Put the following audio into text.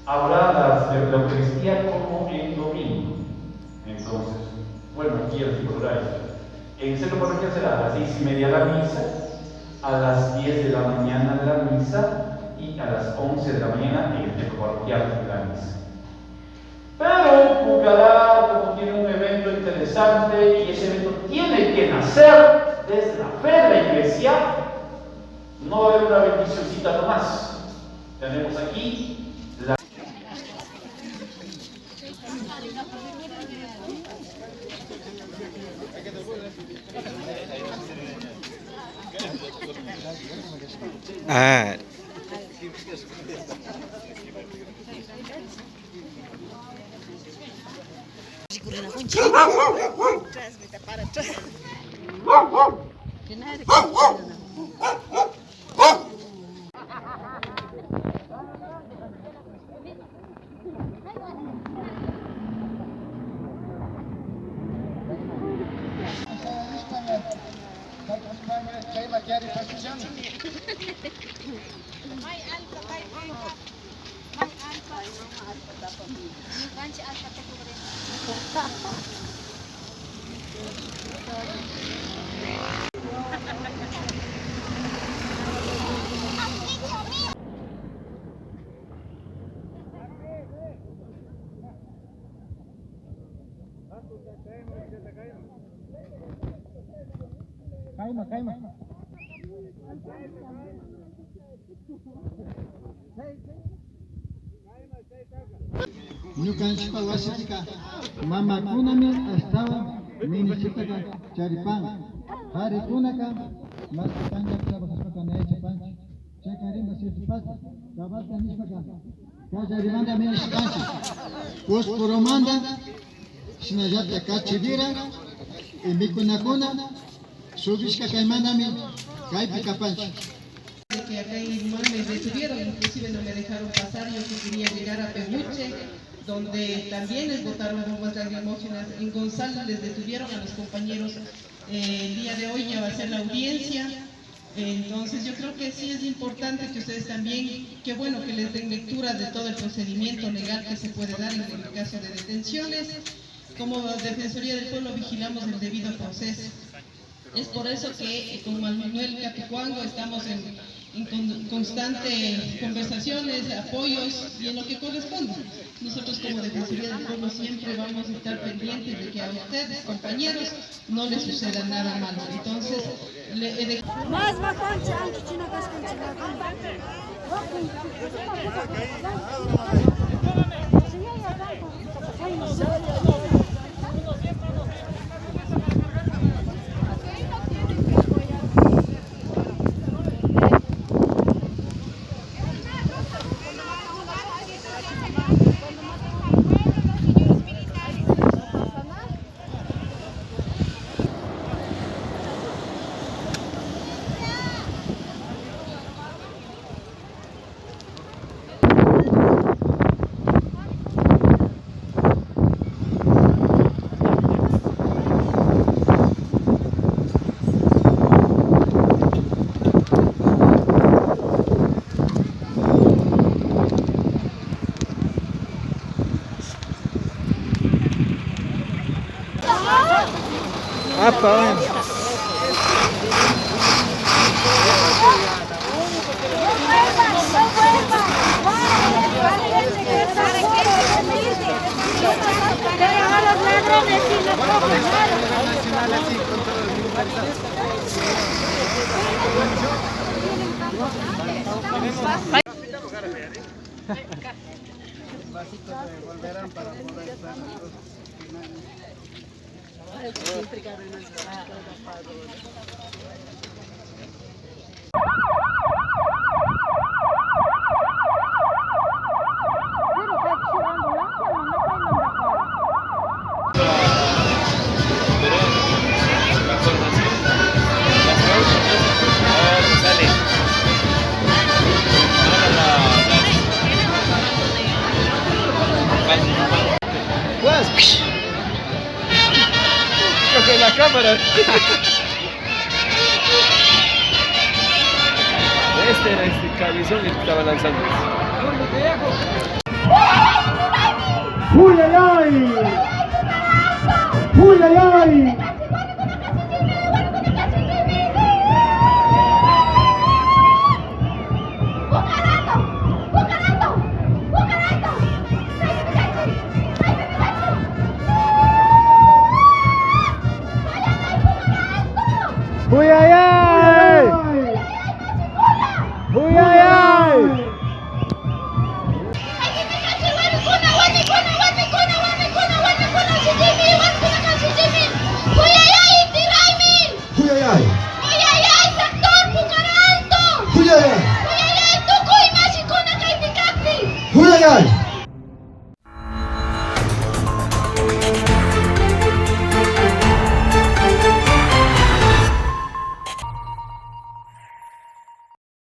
habrá la Eucaristía como el domingo. Entonces, bueno, aquí el tipo de horario. En el centro parroquial será a las 6:30 la misa, a las 10 de la mañana la misa y a las 11 de la mañana en el templo parroquial la misa. Pero Pucará, como tiene un evento interesante y ese evento tiene que nacer desde la fe de la iglesia, no va a haber una bendicioncita nomás. Tenemos aquí la... Ah. Calma. Ñukanchikpa wasitika mamakunami ashtawan minisitaka charipan qharikunaka masitanga trabajashpaka naychapanchik chaykarinpa sirtipata kabata nishpaka kallarimanta minishpanchik Posporomanta shinallata kachivira y mikunakuna subishka kaymantami kaypi kapanchik. Que acá en Limón me detuvieron, inclusive no me dejaron pasar, yo que quería llegar a Pehuche, donde también les botaron bombas lacrimógenas. En Gonzalo les detuvieron a los compañeros, el día de hoy ya va a ser la audiencia. Entonces yo creo que sí es importante que ustedes también, qué bueno que les den lectura de todo el procedimiento legal que se puede dar en el caso de detenciones. Como Defensoría del Pueblo vigilamos el debido proceso. Es por eso que con Manuel Capicuango estamos en constante conversaciones, apoyos y en lo que corresponde. Nosotros como Defensoría del Pueblo siempre vamos a estar pendientes de que a ustedes, compañeros, no les suceda nada malo. Entonces, Apa? Volverán para poder estar Coge la cámara. Este era este cabezón el que estaba lanzando. ¡Huyayay! ¡Huyayay!